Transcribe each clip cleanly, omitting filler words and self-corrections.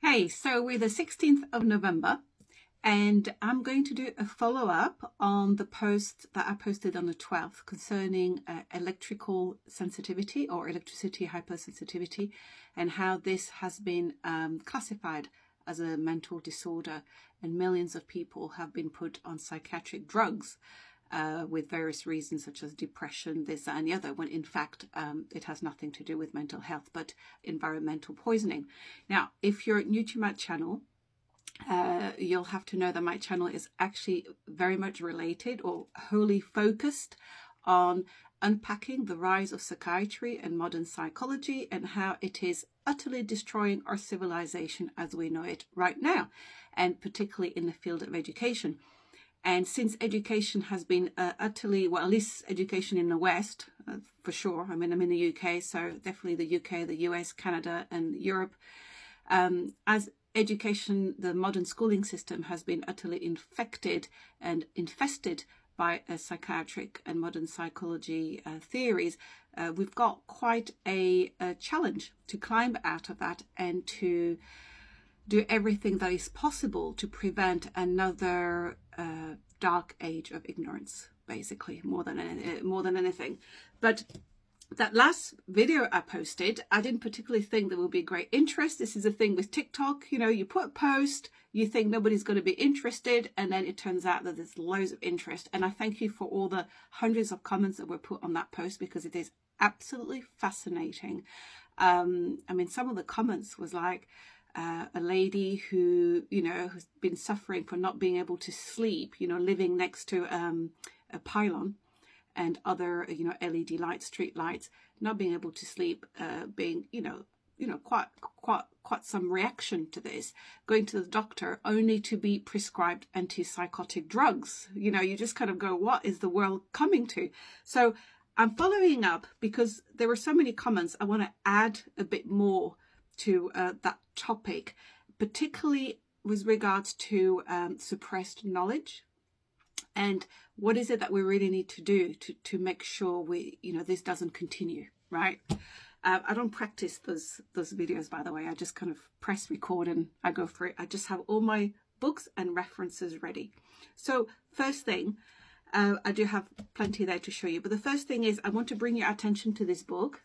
Hey, so we're the 16th of November, and I'm going to do a follow-up on the post that I posted on the 12th concerning electrical sensitivity or electricity hypersensitivity and how this has been classified as a mental disorder, and millions of people have been put on psychiatric drugs with various reasons such as depression, this, that, and the other, when in fact it has nothing to do with mental health but environmental poisoning. Now, if you're new to my channel, you'll have to know that my channel is actually very much related or wholly focused on unpacking the rise of psychiatry and modern psychology and how it is utterly destroying our civilization as we know it right now, and particularly in the field of education. And since education has been utterly, well, at least education in the West, for sure. I mean, I'm in the UK, so definitely the UK, the US, Canada, and Europe. As education, the modern schooling system has been utterly infected and infested by psychiatric and modern psychology theories, we've got quite a challenge to climb out of that and to do everything that is possible to prevent another dark age of ignorance, basically, more than anything. But that last video I posted, I didn't particularly think there would be great interest. This is a thing with TikTok, you know, you put a post, you think nobody's going to be interested, and then it turns out that there's loads of interest. And I thank you for all the hundreds of comments that were put on that post, because it is absolutely fascinating. I mean, some of the comments was like, a lady who, you know, has been suffering from not being able to sleep, you know, living next to a pylon and other, you know, LED lights, street lights, not being able to sleep, being, you know, quite some reaction to this, going to the doctor only to be prescribed antipsychotic drugs. You know, you just kind of go, what is the world coming to? So I'm following up because there were so many comments. I want to add a bit more to that topic, particularly with regards to suppressed knowledge, and what is it that we really need to do to make sure we, you know, this doesn't continue, right? I don't practice those videos, by the way. I just kind of press record and I go for it. I just have all my books and references ready. So first thing, I do have plenty there to show you, but the first thing is I want to bring your attention to this book,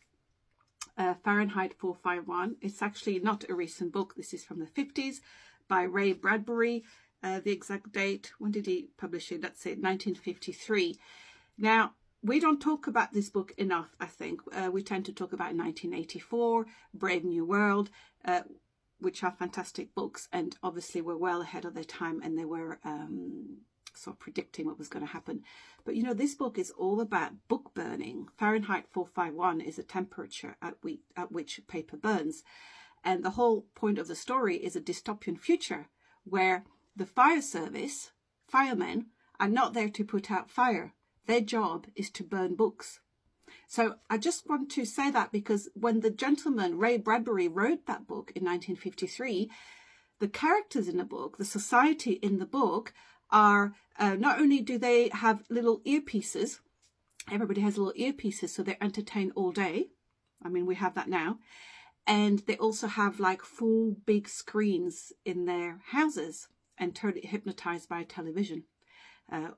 Fahrenheit 451. It's actually not a recent book. This is from the 50s by Ray Bradbury. The exact date, when did he publish it? Let's say 1953. Now, we don't talk about this book enough, I think. We tend to talk about 1984, Brave New World, which are fantastic books, and obviously were well ahead of their time, and they were sort of predicting what was going to happen. But you know, this book is all about book burning. Fahrenheit 451 is a temperature at which paper burns, and the whole point of the story is a dystopian future where the fire service, firemen, are not there to put out fire. Their job is to burn books. So I just want to say that because when the gentleman Ray Bradbury wrote that book in 1953, the characters in the book, the society in the book, are not only do they have little earpieces, everybody has little earpieces, so they're entertained all day. I mean, we have that now. And they also have like full big screens in their houses and totally hypnotized by television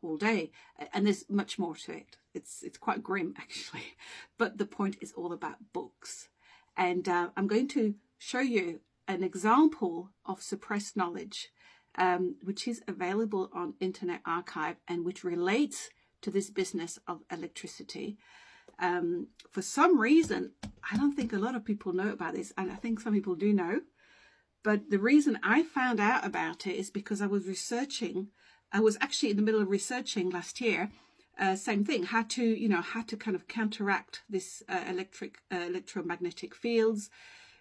all day. And there's much more to it. It's quite grim, actually. But the point is all about books. And I'm going to show you an example of suppressed knowledge, which is available on Internet Archive and which relates to this business of electricity. For some reason, I don't think a lot of people know about this, and I think some people do know. But the reason I found out about it is because I was researching. I was actually in the middle of researching last year, same thing, how to kind of counteract this electromagnetic fields,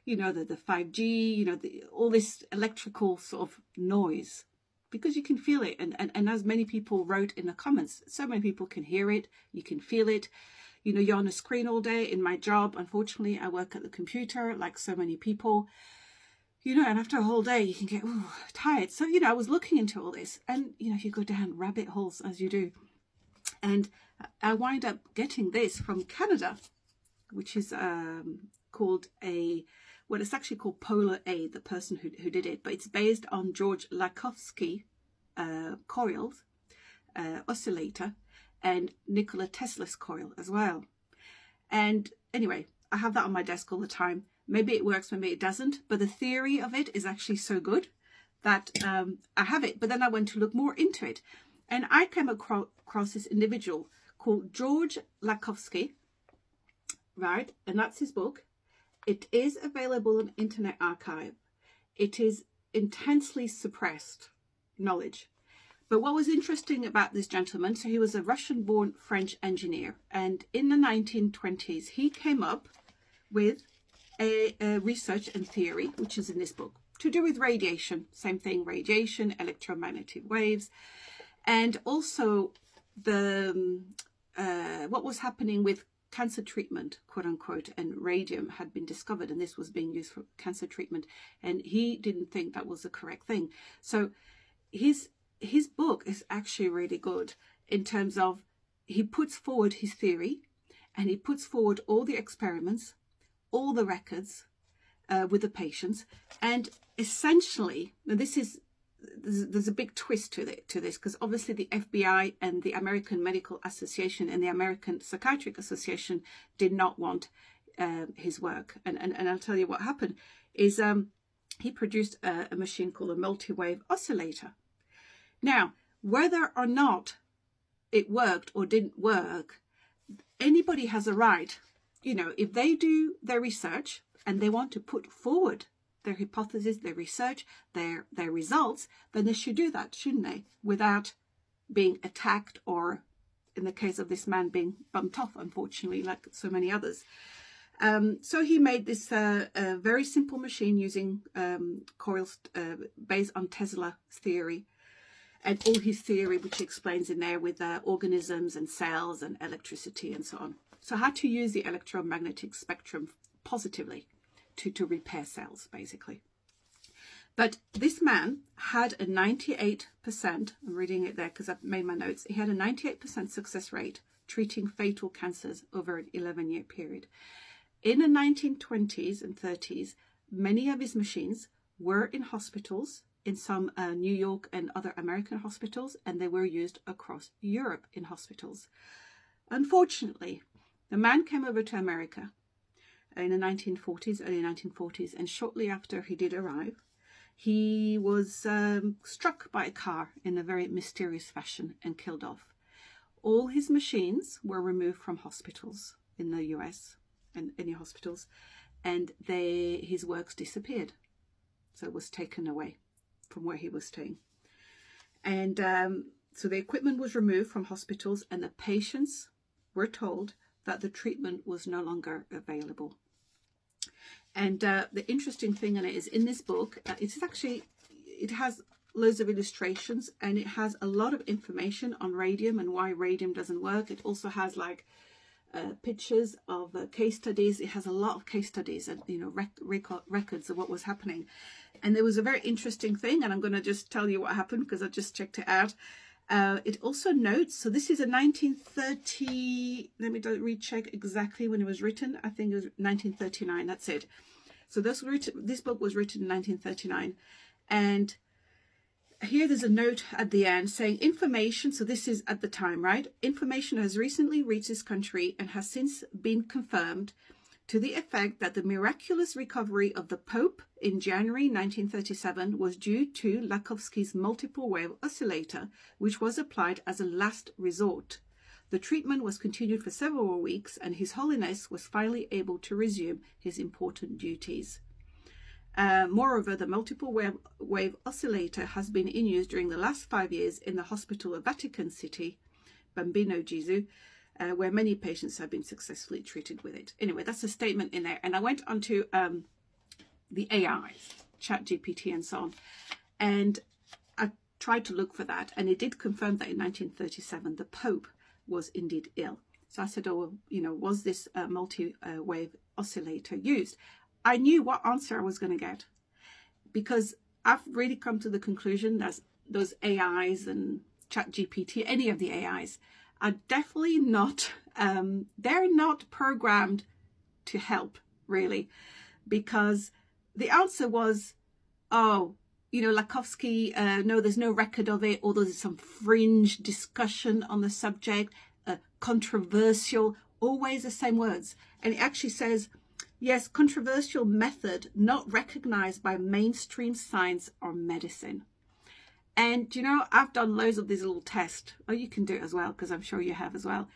you know, the 5G, you know, all this electrical sort of noise, because you can feel it. And as many people wrote in the comments, so many people can hear it, you can feel it. You know, you're on a screen all day. In my job, unfortunately, I work at the computer like so many people, you know, and after a whole day, you can get tired. So, you know, I was looking into all this, and, you know, you go down rabbit holes as you do. And I wind up getting this from Canada, which is called a well, it's actually called Polar A, the person who did it, but it's based on George Lakhovsky coils, oscillator, and Nikola Tesla's coil as well. And anyway, I have that on my desk all the time. Maybe it works, maybe it doesn't, but the theory of it is actually so good that I have it. But then I went to look more into it, and I came across this individual called George Lakhovsky, right? And that's his book. It is available on Internet Archive. It is intensely suppressed knowledge. But what was interesting about this gentleman, so he was a Russian-born French engineer, and in the 1920s, he came up with a research and theory, which is in this book, to do with radiation. Same thing, radiation, electromagnetic waves, and also the what was happening with cancer treatment, quote unquote, and radium had been discovered, and this was being used for cancer treatment, and he didn't think that was the correct thing. So his book is actually really good in terms of he puts forward his theory, and he puts forward all the experiments, all the records with the patients, and essentially, now there's a big twist to this, because obviously the FBI and the American Medical Association and the American Psychiatric Association did not want his work. And I'll tell you what happened is he produced a machine called a multi-wave oscillator. Now, whether or not it worked or didn't work, anybody has a right, if they do their research and they want to put forward their hypothesis, their research, their results, then they should do that, shouldn't they? Without being attacked, or in the case of this man, being bumped off, unfortunately, like so many others. So he made this very simple machine using coils based on Tesla's theory, and all his theory, which he explains in there with organisms and cells and electricity and so on. So how to use the electromagnetic spectrum positively to repair cells, basically. But this man had a 98%, I'm reading it there because I've made my notes, he had a 98% success rate treating fatal cancers over an 11-year period. In the 1920s and 30s, many of his machines were in hospitals, in some New York and other American hospitals, and they were used across Europe in hospitals. Unfortunately, the man came over to America in the 1940s, early 1940s, and shortly after he did arrive, he was struck by a car in a very mysterious fashion and killed off. All his machines were removed from hospitals in the US and any hospitals, and his works disappeared. So it was taken away from where he was staying. And so the equipment was removed from hospitals, and the patients were told that the treatment was no longer available. And the interesting thing in it is, in this book, it has loads of illustrations, and it has a lot of information on radium and why radium doesn't work. It also has like pictures of case studies. It has a lot of case studies and records of what was happening. And there was a very interesting thing, and I'm going to just tell you what happened because I just checked it out. It also notes, so this is a 1930, let me recheck exactly when it was written. I think it was 1939, that's it. So this book was written in 1939. And here there's a note at the end saying information, so this is at the time, right? Information has recently reached this country and has since been confirmed to the effect that the miraculous recovery of the Pope in January 1937 was due to Lakhovsky's multiple wave oscillator, which was applied as a last resort. The treatment was continued for several weeks, and His Holiness was finally able to resume his important duties. Moreover, the multiple wave oscillator has been in use during the last 5 years in the Hospital of Vatican City, Bambino Gesù, where many patients have been successfully treated with it. Anyway, that's a statement in there. And I went onto the AIs, ChatGPT and so on, and I tried to look for that, and it did confirm that in 1937 the Pope was indeed ill. So I said, oh, was this multi-wave oscillator used? I knew what answer I was going to get, because I've really come to the conclusion that those AIs and ChatGPT, any of the AIs, are definitely not, they're not programmed to help, really, because the answer was, oh, Lakovsky, no, there's no record of it, or there's some fringe discussion on the subject, controversial, always the same words. And it actually says, yes, controversial method not recognized by mainstream science or medicine. And, I've done loads of these little tests. Oh, you can do it as well, because I'm sure you have as well.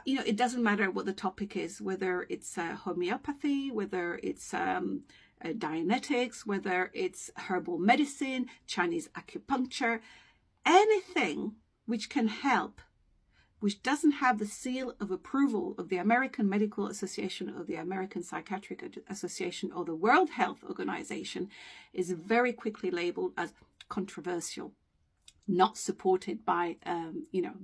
It doesn't matter what the topic is, whether it's homeopathy, whether it's Dianetics, whether it's herbal medicine, Chinese acupuncture, anything which can help, which doesn't have the seal of approval of the American Medical Association or the American Psychiatric Association or the World Health Organization, is very quickly labeled as controversial, not supported by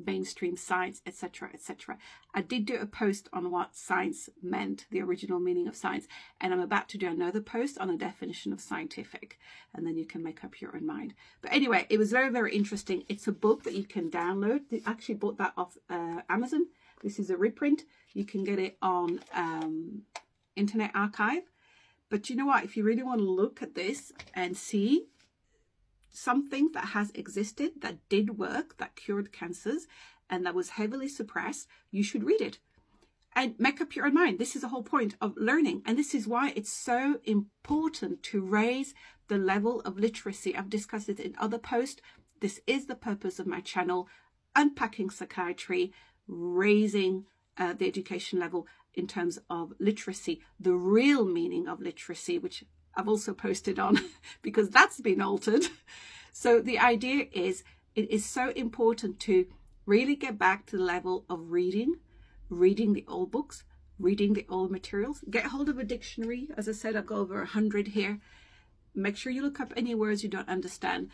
mainstream science, etc., etc. I did do a post on what science meant, the original meaning of science, and I'm about to do another post on a definition of scientific, and then you can make up your own mind. But anyway, it was very, very interesting. It's a book that you can download. I actually bought that off Amazon. This is a reprint. You can get it on Internet Archive. But you know what? If you really want to look at this and see something that has existed, that did work, that cured cancers, and that was heavily suppressed, you should read it and make up your own mind. This is the whole point of learning, and this is why it's so important to raise the level of literacy. I've discussed it in other posts. This is the purpose of my channel, unpacking psychiatry, raising the education level in terms of literacy, the real meaning of literacy, which I've also posted on because that's been altered. So the idea is, it is so important to really get back to the level of reading the old books, reading the old materials, get hold of a dictionary. As I said, I've got over 100 here. Make sure you look up any words you don't understand.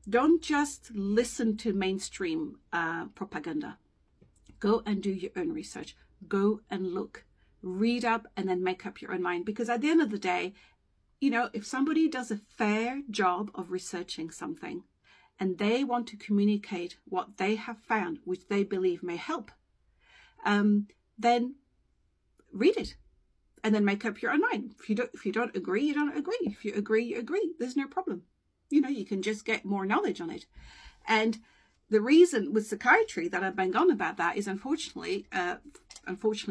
Don't just listen to mainstream propaganda. Go and do your own research. Go and look, read up, and then make up your own mind. Because at the end of the day, if somebody does a fair job of researching something and they want to communicate what they have found, which they believe may help, then read it and then make up your own mind. If you don't agree, you don't agree. If you agree, you agree. There's no problem. You can just get more knowledge on it. And the reason with psychiatry that I bang on about that is unfortunately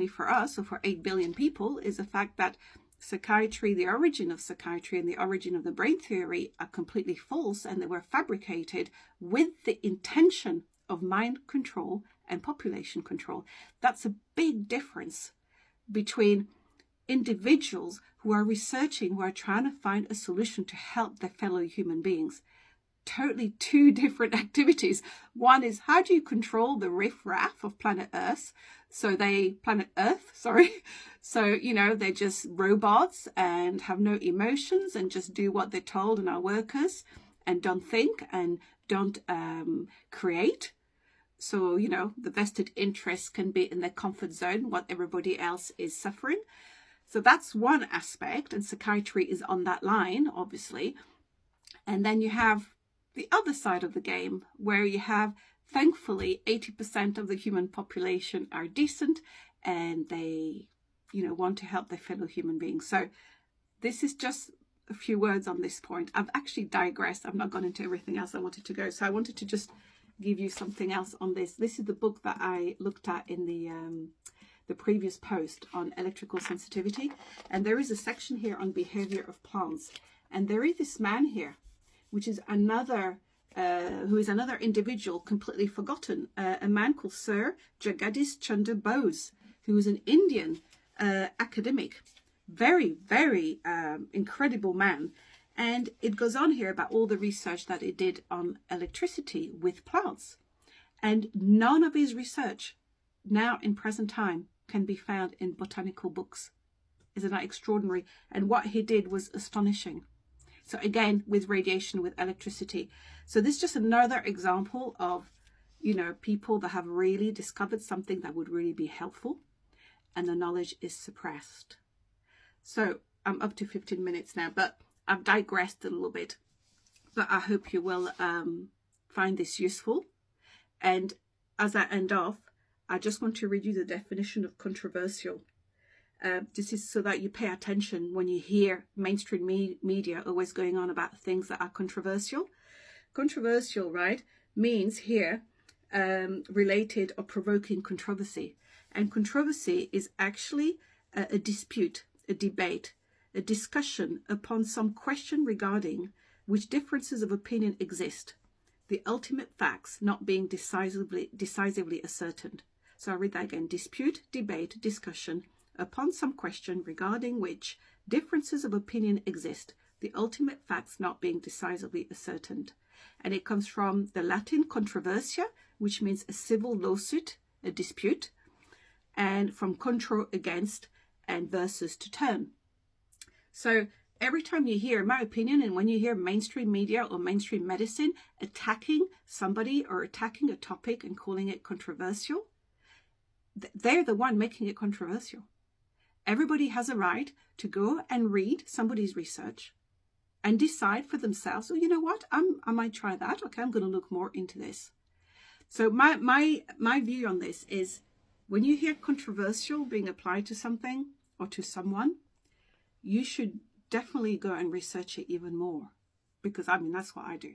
for us, or for 8 billion people, is the fact that psychiatry, the origin of psychiatry and the origin of the brain theory are completely false, and they were fabricated with the intention of mind control and population control. That's a big difference between individuals who are researching, who are trying to find a solution to help their fellow human beings. Totally two different activities. One is, how do you control the riff-raff of planet Earth? So they're just robots and have no emotions and just do what they're told and are workers and don't think and don't create. So, the vested interests can be in their comfort zone, what everybody else is suffering. So that's one aspect, and psychiatry is on that line, obviously. And then you have the other side of the game, where you have, thankfully, 80% of the human population are decent and they, want to help their fellow human beings. So this is just a few words on this point. I've actually digressed. I've not gone into everything else I wanted to go. So I wanted to just give you something else on this. This is the book that I looked at in the previous post on electrical sensitivity. And there is a section here on behavior of plants. And there is this man here, which is another individual completely forgotten, a man called Sir Jagadish Chandra Bose, who was an Indian academic, very, very incredible man. And it goes on here about all the research that it did on electricity with plants. And none of his research now in present time can be found in botanical books. Isn't that extraordinary? And what he did was astonishing. So again, with radiation, with electricity. So this is just another example of, people that have really discovered something that would really be helpful, and the knowledge is suppressed. So I'm up to 15 minutes now, but I've digressed a little bit. But I hope you will find this useful. And as I end off, I just want to read you the definition of controversial. This is so that you pay attention when you hear mainstream media always going on about things that are controversial. Controversial, right, means here related or provoking controversy. And controversy is actually a dispute, a debate, a discussion upon some question regarding which differences of opinion exist, the ultimate facts not being decisively ascertained. So I'll read that again. Dispute, debate, discussion upon some question regarding which differences of opinion exist, the ultimate facts not being decisively ascertained. And it comes from the Latin controversia, which means a civil lawsuit, a dispute, and from contro, against, and versus, to turn. So every time you hear, in my opinion, and when you hear mainstream media or mainstream medicine attacking somebody or attacking a topic and calling it controversial, they're the one making it controversial. Everybody has a right to go and read somebody's research and decide for themselves, oh, you know what, I might try that. Okay, I'm going to look more into this. So my view on this is, when you hear controversial being applied to something or to someone, you should definitely go and research it even more, because I mean, that's what I do.